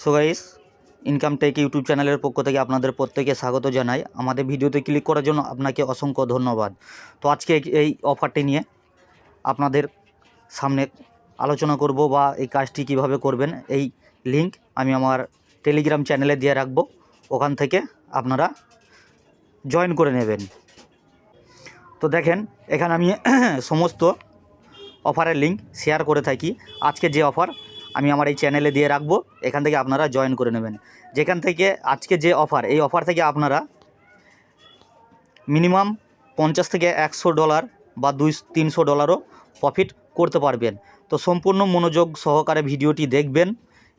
So guys, income take YouTube চ্যানেলের পক্ষ থেকে আপনাদের প্রত্যেকে স্বাগত জানাই। আমাদের ভিডিওতে ক্লিক করার জন্য আপনাকে অসংখ্য ধন্যবাদ। তো আজকে এই অফারটি নিয়ে আপনাদের সামনে আলোচনা করব বা এই কাজটি কিভাবে করবেন। এই লিংক আমি আমার টেলিগ্রাম চ্যানেলে দিয়ে রাখব, ওখান থেকে আপনারা জয়েন করে নেবেন। তো দেখেন, এখানে আমি সমস্ত অফারের লিংক শেয়ার করে থাকি। আজকে যে অফার আমি আমার এই চ্যানেলে দিয়ে রাখবো, এখান থেকে আপনারা জয়েন করে নেবেন। যেখান থেকে আজকে যে অফার, এই অফার থেকে আপনারা মিনিমাম $50 থেকে $100 বা $200-300 প্রফিট করতে পারবেন। তো সম্পূর্ণ মনোযোগ সহকারে ভিডিওটি দেখবেন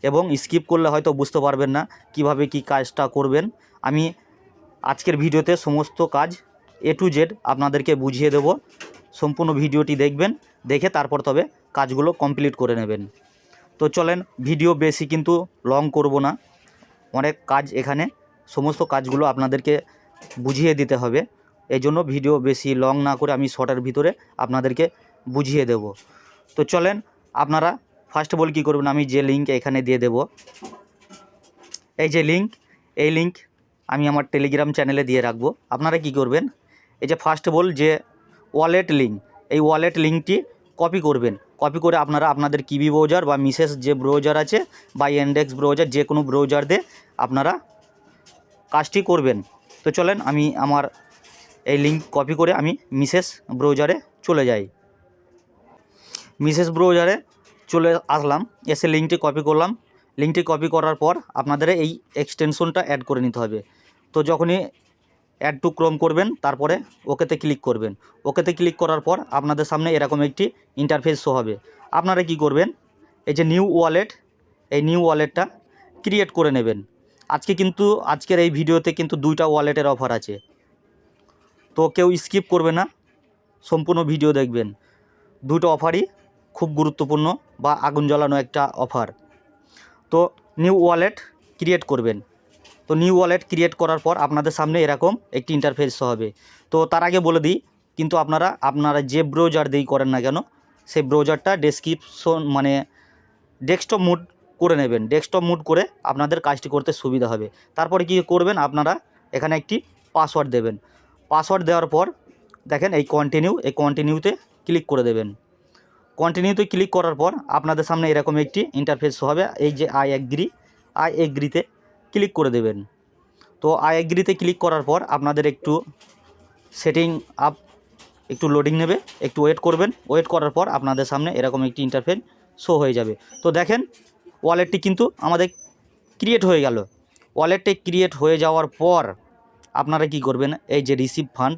এবং স্কিপ করলে হয়তো বুঝতে পারবেন না কিভাবে কি কাজটা করবেন। আমি আজকের ভিডিওতে সমস্ত কাজ A to Z আপনাদেরকে বুঝিয়ে দেব। সম্পূর্ণ ভিডিওটি দেখবেন, দেখে তারপর তবে কাজগুলো কমপ্লিট করে নেবেন। তো চলেন, ভিডিও বেশি কিন্তু লং করব না, অনেক কাজ এখানে, সমস্ত কাজগুলো আপনাদেরকে বুঝিয়ে দিতে হবে। এই জন্য ভিডিও বেশি লং না করে আমি শর্টের ভিতরে আপনাদেরকে বুঝিয়ে দেব। তো চলেন, আপনারা ফার্স্ট অফ অল কী করবেন, আমি যে লিঙ্ক এখানে দিয়ে দেব, এই যে লিঙ্ক, এই লিঙ্ক আমি আমার টেলিগ্রাম চ্যানেলে দিয়ে রাখবো। আপনারা কি করবেন, এই যে ফার্স্ট অফ অল যে ওয়ালেট লিঙ্ক, এই ওয়ালেট লিঙ্কটি কপি করবেন। কপি করে আপনারা আপনাদের কিবি ব্রাউজার বা মিসেস যে ব্রাউজার আছে বা ইন্ডেক্স ব্রাউজার, যে কোনো ব্রাউজার দিয়ে আপনারা কাজটি করবেন। তো চলেন, আমি আমার এই লিঙ্ক কপি করে আমি মিসেস ব্রাউজারে চলে যাই। মিসেস ব্রাউজারে চলে আসলাম, এসে লিঙ্কটি কপি করলাম। লিঙ্কটি কপি করার পর আপনাদের এই এক্সটেনশনটা অ্যাড করে নিতে হবে। তো যখনই অ্যাড টু ক্রোম করবেন, তারপরে ওকেতে ক্লিক করবেন। ওকেতে ক্লিক করার পর আপনাদের সামনে এরকম একটি ইন্টারফেস শো হবে। আপনারা কি করবেন, এই যে নিউ ওয়ালেট, এই নিউ ওয়ালেটটা ক্রিয়েট করে নেবেন। আজকের এই ভিডিওতে কিন্তু 2টা ওয়ালেটের অফার আছে, তো কেউ স্কিপ করবে না, সম্পূর্ণ ভিডিও দেখবেন। 2টো অফারই খুব গুরুত্বপূর্ণ বা আগুন জ্বালানো একটা অফার। তো নিউ ওয়ালেট ক্রিয়েট করবেন। তো নিউ ওয়ালেট ক্রিয়েট করার পর আপনাদের সামনে এরকম একটি ইন্টারফেস হবে। তো তার আগে বলে দিই, কিন্তু আপনারা যে ব্রাউজার দিয়েই করেন না কেন, সেই ব্রাউজারটা ডেস্কটপ মুড করে নেবেন। ডেস্কটপ মুড করে আপনাদের কাজটি করতে সুবিধা হবে। তারপরে কি করবেন, আপনারা এখানে একটি পাসওয়ার্ড দেবেন। পাসওয়ার্ড দেওয়ার পর দেখেন এই কন্টিনিউতে ক্লিক করে দেবেন। কন্টিনিউতে ক্লিক করার পর আপনাদের সামনে এরকম একটি ইন্টারফেস হবে। এই যে আই এগ্রিতে ক্লিক করে দেবেন। তো আই এগ্রিতে ক্লিক করার পর আপনাদের একটু সেটিং আপ, একটু লোডিং নেবে, একটু ওয়েট করবেন। ওয়েট করার পর আপনাদের সামনে এরকম একটি ইন্টারফেস শো হয়ে যাবে। তো দেখেন, ওয়ালেটটি কিন্তু আমাদের ক্রিয়েট হয়ে গেল। ওয়ালেটটি ক্রিয়েট হয়ে যাওয়ার পর আপনারা কি করবেন, এই যে রিসিভ ফান্ড,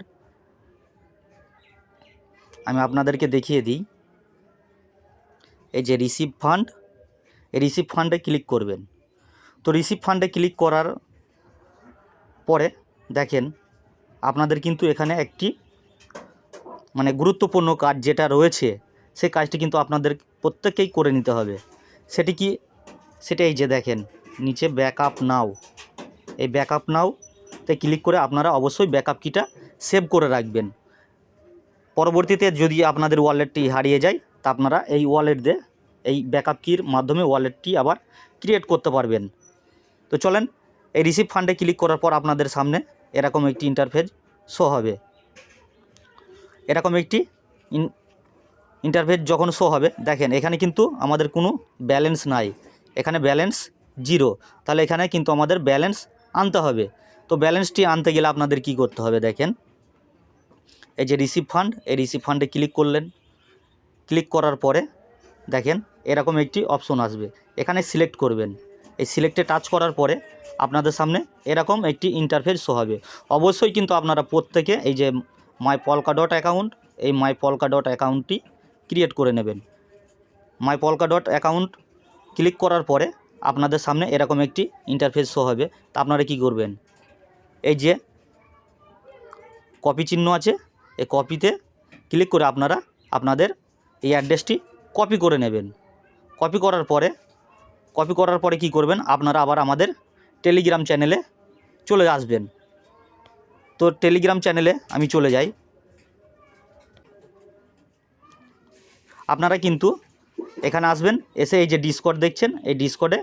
আমি আপনাদেরকে দেখিয়ে দিই, এই যে রিসিভ ফান্ড, এই রিসিভ ফান্ডে ক্লিক করবেন। তো রিসিভ ফান্ডে ক্লিক করার পরে দেখেন, আপনাদের কিন্তু এখানে একটি গুরুত্বপূর্ণ কাজ যেটা রয়েছে, সেই কাজটি কিন্তু আপনাদের প্রত্যেককেই করে নিতে হবে। সেটা এই যে দেখেন নিচে ব্যাকআপ নাও, এই ব্যাকআপ নাওতে ক্লিক করে আপনারা অবশ্যই ব্যাকআপ কিটা সেভ করে রাখবেন। পরবর্তীতে যদি আপনাদের ওয়ালেটটি হারিয়ে যায়, তা আপনারা এই ওয়ালেট দিয়ে, এই ব্যাকআপ কির মাধ্যমে ওয়ালেটটি আবার ক্রিয়েট করতে পারবেন। তো চলেন, এই রিসিভ ফান্ডে ক্লিক করার পর আপনাদের সামনে এরকম একটি ইন্টারফেস শো হবে। এরকম একটি ইন্টারফেস যখন শো হবে, দেখেন এখানে কিন্তু আমাদের কোনো ব্যালেন্স নাই, এখানে ব্যালেন্স 0। তাহলে এখানে কিন্তু আমাদের ব্যালেন্স আনতে হবে। তো ব্যালেন্সটি আনতে গেলে আপনাদের কি করতে হবে, দেখেন এই যে রিসিভ ফান্ড, এই রিসিভ ফান্ডে ক্লিক করলেন। ক্লিক করার পরে দেখেন এরকম একটি অপশন আসবে, এখানে সিলেক্ট করবেন। এই সিলেক্টে টাচ করার পরে আপনাদের সামনে এরকম একটি ইন্টারফেস শো হবে। অবশ্যই কিন্তু আপনারা প্রত্যেকে এই যে মাই পলকা ডট অ্যাকাউন্ট, এই মাই পলকা ডট অ্যাকাউন্টটি ক্রিয়েট করে নেবেন। মাই পলকা ডট অ্যাকাউন্ট ক্লিক করার পরে আপনাদের সামনে এরকম একটি ইন্টারফেস শো হবে। তা আপনারা কি করবেন, এই যে কপি চিহ্ন আছে, এই কপিতে ক্লিক করে আপনারা আপনাদের এই অ্যাড্রেসটি কপি করে নেবেন। কপি করার পরে কি করবেন, আপনারা আবার আমাদের টেলিগ্রাম চ্যানেলে চলে আসবেন। তো টেলিগ্রাম চ্যানেলে আমি চলে যাই। আপনারা কিন্তু এখানে আসবেন, এসে এই যে ডিসকর্ড দেখছেন, এই ডিসকর্ডে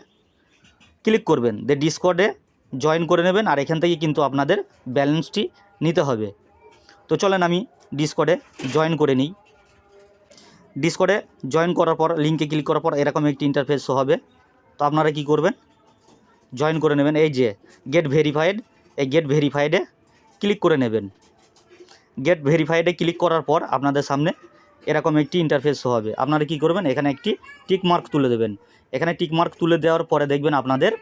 ক্লিক করবেন, দিয়ে ডিসকর্ডে জয়েন করে নেবেন। আর এখান থেকে কিন্তু আপনাদের ব্যালেন্সটি নিতে হবে। তো চলেন আমি ডিসকর্ডে জয়েন করে নিই। ডিসকর্ডে জয়েন করার পর লিঙ্কে ক্লিক করার পর এরকম একটি ইন্টারফেস শো হবে। তো আপনারা কি করবেন, জয়েন করে নেবেন। এই যে গেট ভেরিফাইড, এই গেট ভেরিফাইডে ক্লিক করে নেবেন। গেট ভেরিফাইডে ক্লিক করার পর আপনাদের সামনে এরকম একটি ইন্টারফেস শো হবে। আপনারা কি করবেন, এখানে একটি টিক মার্ক তুলে দেবেন। এখানে টিক মার্ক তুলে দেওয়ার পরে দেখবেন আপনাদের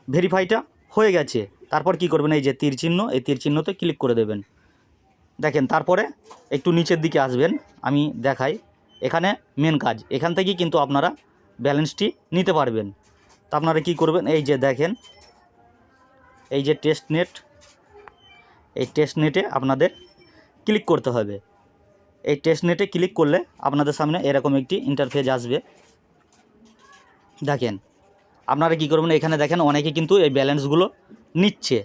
ভেরিফাইটা হয়ে গেছে। তারপর কি করবেন, এই যে তীর চিহ্ন, এই তীর চিহ্নতে ক্লিক করে দেবেন। দেখেন তারপরে একটু নিচের দিকে আসবেন, আমি দেখাই। এখানে মেন কাজ, এখান থেকেই কিন্তু আপনারা ব্যালেন্সটি নিতে পারবেন। তো আপনারা কি করবেন, এই যে দেখেন, এই যে টেস্ট নেট, এই টেস্ট নেটে আপনাদের ক্লিক করতে হবে। এই টেস্ট নেটে ক্লিক করলে আপনাদের সামনে এরকম একটি ইন্টারফেস আসবে। দেখেন আপনারা কি করবেন, এখানে দেখেন অনেকে কিন্তু এই ব্যালেন্সগুলো নিচ্ছে।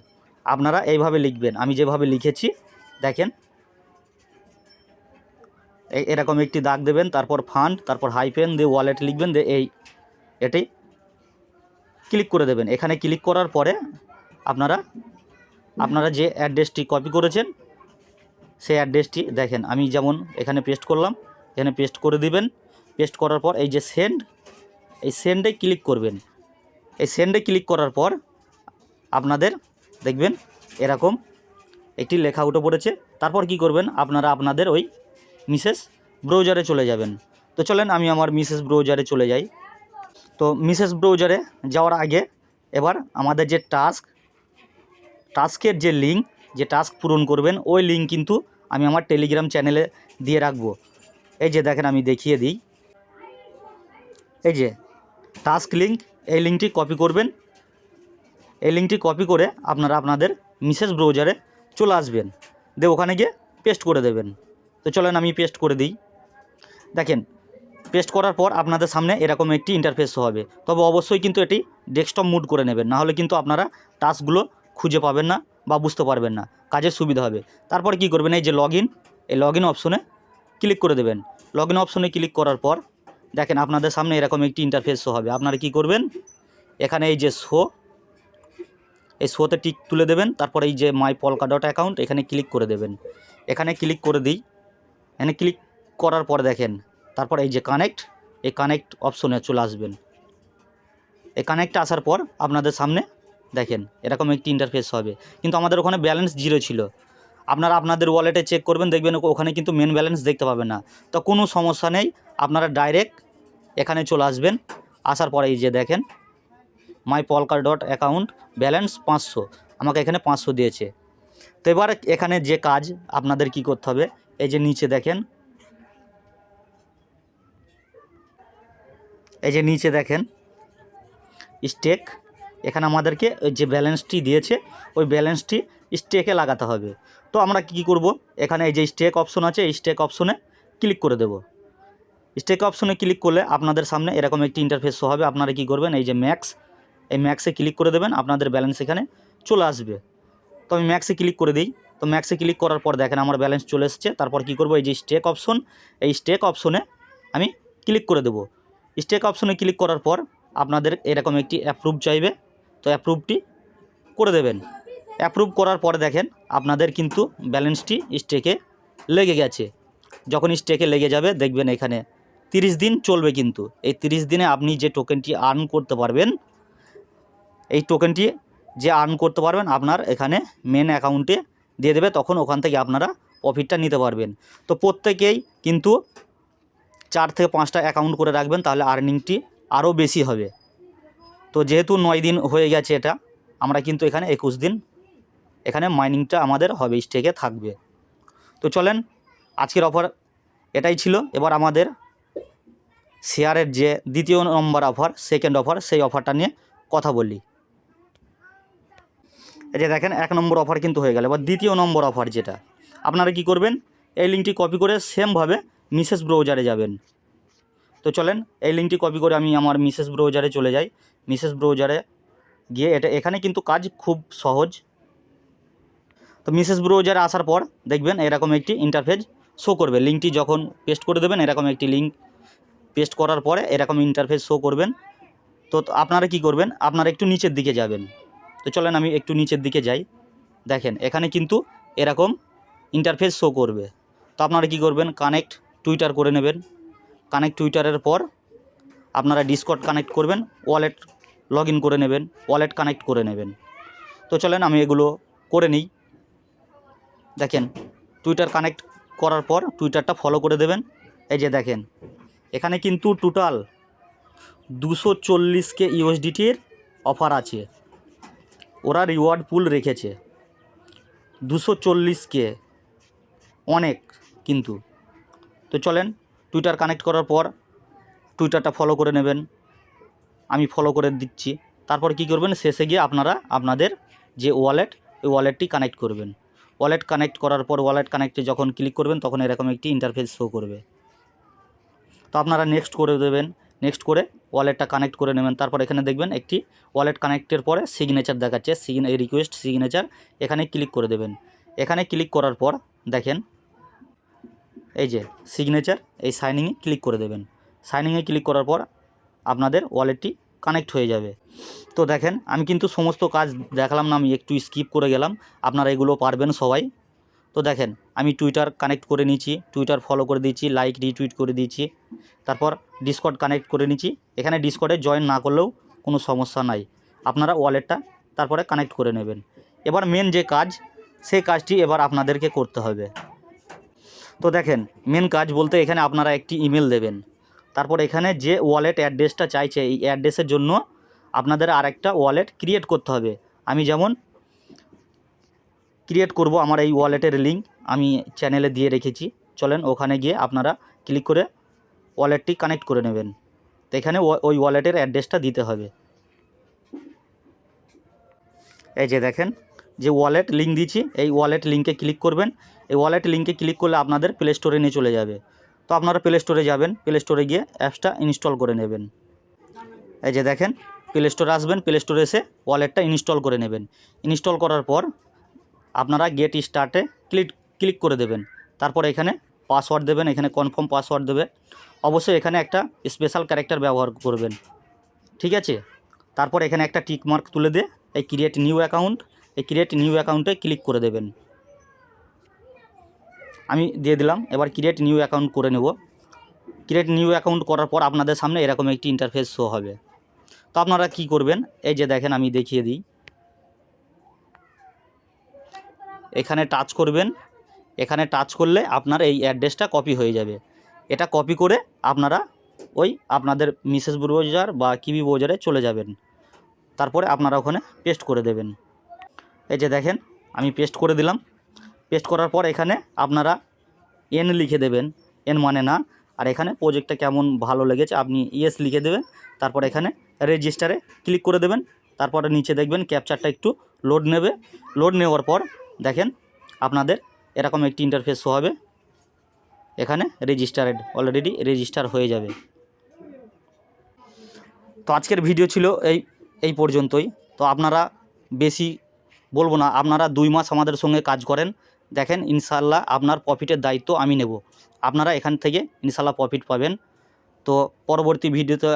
আপনারা এইভাবে লিখবেন, আমি যেভাবে লিখেছি দেখেন, এরকম একটি দাগ দেবেন, তারপর ফান্ড, তারপর হাইপেন দিয়ে ওয়ালেট লিখবেন, দিয়ে এটাই ক্লিক করে দেবেন। এখানে ক্লিক করার পরে আপনারা যে অ্যাড্রেসটি কপি করেছেন সেই অ্যাড্রেসটি দেখেন, আমি যেমন এখানে পেস্ট করলাম, এখানে পেস্ট করে দিবেন। পেস্ট করার পর এই যে সেন্ড, এই সেন্ডে ক্লিক করবেন। এই সেন্ডে ক্লিক করার পর আপনাদের দেখবেন এরকম একটি লেখা উঠে পড়েছে। তারপর কি করবেন, আপনারা আপনাদের ওই মিসেস ব্রাউজারে চলে যাবেন। তো চলেন আমি আমার মিসেস ব্রাউজারে চলে যাই। তো মিসেস ব্রাউজারে যাওয়ার আগে এবার আমাদের যে টাস্কের যে লিঙ্ক, যে টাস্ক পূরণ করবেন ওই লিঙ্ক কিন্তু আমি আমার টেলিগ্রাম চ্যানেলে দিয়ে রাখবো। এই যে দেখেন আমি দেখিয়ে দিই, এই যে টাস্ক লিঙ্ক, এই লিঙ্কটি কপি করবেন। এই লিঙ্কটি কপি করে আপনারা আপনাদের মিসেস ব্রাউজারে চলে আসবেন, দিয়ে ওখানে গিয়ে পেস্ট করে দেবেন। তো চলেন আমি পেস্ট করে দিই। দেখেন পেস্ট করার পর আপনাদের সামনে এরকম একটি ইন্টারফেস হবে। তবে অবশ্যই কিন্তু এটি ডেস্কটপ মুড করে নেবেন, নাহলে কিন্তু আপনারা টাস্কগুলো খুঁজে পাবেন না বা বুঝতে পারবেন না, কাজের সুবিধা হবে। তারপর কি করবেন, এই যে এই লগ ইন অপশনে ক্লিক করে দেবেন। লগ ইন অপশনে ক্লিক করার পর দেখেন আপনাদের সামনে এরকম একটি ইন্টারফেস হবে। আপনারা কি করবেন, এখানে এই যে এই শোতে টিক তুলে দেবেন। তারপর এই যে মাই পলকাডট অ্যাকাউন্ট, এখানে ক্লিক করে দেবেন। এখানে ক্লিক করে দিই। এখানে ক্লিক করার পর দেখেন তারপর এই যে কানেক্ট, এই কানেক্ট অপশনে চলে আসবেন। এই কানেক্টে আসার পর আপনাদের সামনে দেখেন এরকম একটি ইন্টারফেস হবে। কিন্তু আমাদের ওখানে ব্যালেন্স 0 ছিল। আপনারা আপনাদের ওয়ালেটে চেক করবেন, দেখবেন ওখানে কিন্তু মেন ব্যালেন্স দেখতে পাবেন না। তো কোনো সমস্যা নেই, আপনারা ডাইরেক্ট এখানে চলে আসবেন। আসার পরে এই যে দেখেন মাই পলকাডট অ্যাকাউন্ট ব্যালেন্স 500, আমাকে এখানে 500 দিয়েছে। তো এবার এখানে যে কাজ আপনাদের কি করতে হবে, এই যে নিচে দেখেন, এই যে নিচে দেখেন স্টেক, এখানে আমাদেরকে যে ব্যালেন্সটি দিয়েছে ওই ব্যালেন্সটি স্টেকে লাগাতে হবে। তো আমরা কি করব, এখানে এই যে স্টেক অপশন আছে, এই স্টেক অপশনে ক্লিক করে দেব। স্টেক অপশনে ক্লিক করলে আপনাদের সামনে এরকম একটি ইন্টারফেস শো হবে। আপনারা কি করবেন, এই যে এই ম্যাক্সে ক্লিক করে দেবেন, আপনাদের ব্যালেন্স এখানে চলে আসবে। তো আমি ম্যাক্সে ক্লিক করে দিই। তো ম্যাক্সে ক্লিক করার পর দেখেন আমার ব্যালেন্স চলে এসেছে। তারপর কি করব, এই যে স্টেক অপশন, এই স্টেক অপশনে আমি ক্লিক করে দেব। স্টেক অপশনে ক্লিক করার পর আপনাদের এরকম একটি অ্যাপ্রুভ চাইবে, তো অ্যাপ্রুভটি করে দেবেন। অ্যাপ্রুভ করার পরে দেখেন আপনাদের কিন্তু ব্যালেন্সটি স্টেকে লেগে গেছে। যখন স্টেকে লেগে যাবে দেখবেন এখানে 30 দিন চলবে। কিন্তু এই 30 দিনে আপনি যে টোকেনটি আর্ন করতে পারবেন, এই টোকেনটি যে আর্ন করতে পারবেন আপনার এখানে মেন অ্যাকাউন্টে দিয়ে দেবে, তখন ওখান থেকে আপনারা প্রফিটটা নিতে পারবেন। তো প্রত্যেকেই কিন্তু 4 থেকে 5টা অ্যাকাউন্ট করে রাখবেন, তাহলে আর্নিংটি আরও বেশি হবে। তো যেহেতু 9 দিন হয়ে গেছে এটা, আমরা কিন্তু এখানে 21 দিন এখানে মাইনিংটা আমাদের হবে, স্টেকে থাকবে। তো চলেন আজকের অফার এটাই ছিল। এবার আমাদের শেয়ারের যে দ্বিতীয় নম্বর অফার, সেকেন্ড অফার, সেই অফারটা নিয়ে কথা বলি। এই যে দেখেন 1 নম্বর অফার কিন্তু হয়ে গেল। এবার দ্বিতীয় নম্বর অফার যেটা, আপনারা কি করবেন, এই লিঙ্কটি কপি করে সেমভাবে মিসেস ব্রাউজারে যাবেন। তো চলেন এই লিঙ্কটি কপি করে আমি আমার মিসেস ব্রাউজারে চলে যাই। মিসেস ব্রাউজারে গিয়ে এখানে কিন্তু কাজ খুব সহজ। তো মিসেস ব্রাউজারে আসার পর দেখবেন এরকম একটি ইন্টারফেস শো করবে। লিঙ্কটি যখন পেস্ট করে দেবেন, এরকম একটি লিঙ্ক পেস্ট করার পরে এরকম ইন্টারফেস শো করবেন। তো আপনারা কি করবেন, আপনারা একটু নিচের দিকে যাবেন। তো চলেন আমি একটু নিচের দিকে যাই। দেখেন এখানে কিন্তু এরকম ইন্টারফেস শো করবে। তো আপনারা কি করবেন, কানেক্ট টুইটার করে নেবেন। কানেক্ট টুইটারের পর আপনারা ডিসকর্ড কানেক্ট করবেন, ওয়ালেট লগ ইন করে নেবেন, ওয়ালেট কানেক্ট করে নেবেন। তো চলেন আমি এগুলো করে নিই। দেখেন টুইটার কানেক্ট করার পর টুইটারটা ফলো করে দেবেন। এই যে দেখেন এখানে কিন্তু টোটাল 240K ইউএসডিটির অফার আছে, ওরা রিওয়ার্ড পুল রেখেছে 240K, অনেক কিন্তু। তো চলেন টুইটার কানেক্ট করার পর টুইটারটা ফলো করে নেবেন, আমি ফলো করে দিচ্ছি। তারপর কি করবেন, শেষে গিয়ে আপনারা আপনাদের যে ওয়ালেট, ওই ওয়ালেটটি কানেক্ট করবেন। ওয়ালেট কানেক্ট করার পর ওয়ালেট কানেক্টে যখন ক্লিক করবেন তখন এরকম একটি ইন্টারফেস শো করবে। তো আপনারা নেক্সট করে দেবেন, নেক্সট করে ওয়ালেটটা কানেক্ট করে নেবেন। তারপর এখানে দেখবেন একটি ওয়ালেট কানেক্টের পরে সিগনেচার দেখাচ্ছে, রিকোয়েস্ট সিগনেচার, এখানে ক্লিক করে দেবেন। এখানে ক্লিক করার পর দেখেন এই যে সিগনেচার, এই সাইনিংয়ে ক্লিক করে দেবেন। সাইনিংয়ে ক্লিক করার পর আপনাদের ওয়ালেটটি কানেক্ট হয়ে যাবে। তো দেখেন আমি কিন্তু সমস্ত কাজ দেখালাম না, আমি একটু স্কিপ করে গেলাম, আপনারা এগুলো পারবেন সবাই। তো দেখেন আমি টুইটার কানেক্ট করে নিয়েছি, টুইটার ফলো করে দিয়েছি, লাইক রিটুইট করে দিয়েছি, তারপর ডিসকর্ড কানেক্ট করে নিয়েছি। এখানে ডিসকর্ডে জয়েন না করলেও কোনো সমস্যা নাই, আপনারা ওয়ালেটটা তারপরে কানেক্ট করে নেবেন। এবার মেন যে কাজ, সেই কাজটি এবার আপনাদেরকে করতে হবে। তো দেখেন মেন কাজ বলতে এখানে আপনারা একটি ইমেল দেবেন। তারপর এখানে যে ওয়ালেট অ্যাড্রেসটা চাইছে, এই অ্যাড্রেসের জন্য আপনাদের আরেকটা ওয়ালেট ক্রিয়েট করতে হবে। আমি যেমন ক্রিয়েট করব, আমার এই ওয়ালেটের লিঙ্ক আমি চ্যানেলে দিয়ে রেখেছি, চলেন ওখানে গিয়ে আপনারা ক্লিক করে ওয়ালেটটি কানেক্ট করে নেবেন। তো এখানে ওই ওয়ালেটের অ্যাড্রেসটা দিতে হবে। এই যে দেখেন যে ওয়ালেট লিঙ্ক দিয়েছি, এই ওয়ালেট লিঙ্কে ক্লিক করবেন। এই ওয়ালেট লিঙ্কে ক্লিক করলে আপনাদের প্লে স্টোরে নিয়ে চলে যাবে। তো আপনারা প্লে স্টোরে যাবেন, প্লে স্টোরে গিয়ে অ্যাপসটা ইনস্টল করে নেবেন। এই যে দেখেন প্লে স্টোরে আসবেন, প্লে স্টোরে এসে ওয়ালেটটা ইনস্টল করে নেবেন। ইনস্টল করার পর আপনারা গেট স্টার্টে ক্লিক করে দেবেন। তারপর এখানে পাসওয়ার্ড দেবেন, এখানে কনফার্ম পাসওয়ার্ড দেবে। অবশ্যই এখানে একটা স্পেশাল ক্যারেক্টার ব্যবহার করবেন, ঠিক আছে। তারপর এখানে একটা টিক মার্ক তুলে দিয়ে এই ক্রিয়েট নিউ অ্যাকাউন্ট, এই ক্রিয়েট নিউ অ্যাকাউন্টে ক্লিক করে দেবেন। আমি দিয়ে দিলাম, এবার ক্রিয়েট নিউ অ্যাকাউন্ট করে নেব। ক্রিয়েট নিউ অ্যাকাউন্ট করার পর আপনাদের সামনে এরকম একটি ইন্টারফেস শো হবে। তো আপনারা কি করবেন, এই যে দেখেন আমি দেখিয়ে দিই, এখানে টাচ করবেন। এখানে টাচ করলে আপনার এই অ্যাড্রেসটা কপি হয়ে যাবে। এটা কপি করে আপনারা ওই আপনাদের মিসেস ব্রাউজার বা কিবি ব্রাউজারে চলে যাবেন। তারপরে আপনারা ওখানে পেস্ট করে দেবেন। এই যে দেখেন আমি পেস্ট করে দিলাম। পেস্ট করার পর এখানে আপনারা এন লিখে দেবেন, এন মানে না। আর এখানে প্রজেক্টটা কেমন ভালো লেগেছে আপনি ইয়েস লিখে দেবেন। তারপর এখানে রেজিস্টারে ক্লিক করে দেবেন। তারপরে নিচে দেখবেন ক্যাপচারটা একটু লোড নেবে। লোড নেওয়ার পর দেখেন আপনাদের এরকম একটি ইন্টারফেস শো হবে। এখানে রেজিস্টারেড, অলরেডি রেজিস্টার হয়ে যাবে। তো আজকের ভিডিও ছিল এই পর্যন্তই। তো আপনারা বেশি বলবো না, আপনারা 2 মাস আমাদের সঙ্গে কাজ করেন, দেখেন ইনশাল্লাহ আপনার প্রফিটের দায়িত্ব আমি নেব। আপনারা এখান থেকে ইনশাল্লাহ প্রফিট পাবেন। তো পরবর্তী ভিডিওতে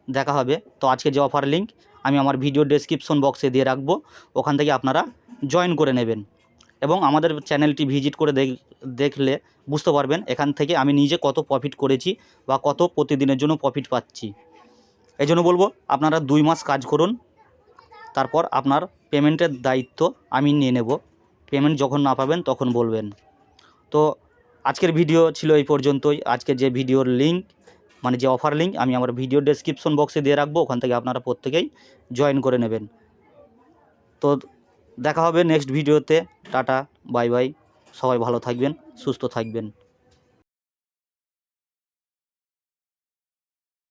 দেখা হবে। তো আজকে যে অফার লিঙ্ক আমি আমার ভিডিও ডেসক্রিপশন বক্সে দিয়ে রাখবো, ওখান থেকে আপনারা জয়েন করে নেবেন এবং আমাদের চ্যানেলটি ভিজিট করে দেখলে বুঝতে পারবেন এখান থেকে আমি নিজে কত প্রফিট করেছি বা কত প্রতিদিনের জন্য প্রফিট পাচ্ছি। এই জন্য বলবো আপনারা 2 মাস কাজ করুন, তারপর আপনার পেমেন্টের দায়িত্ব আমি নিয়ে নেব। পেমেন্ট যখন না পাবেন তখন বলবেন। তো আজকের ভিডিও ছিল এই পর্যন্তই। আজকের যে ভিডিওর লিঙ্ক মানে যে অফার লিঙ্ক আমি আমার ভিডিও ডেসক্রিপশন বক্সে দিয়ে রাখবো, ওখান থেকে আপনারা প্রত্যেকেই জয়েন করে নেবেন। তো দেখা হবে নেক্সট ভিডিওতে। টাটা, বাই বাই, সবাই ভালো থাকবেন, সুস্থ থাকবেন।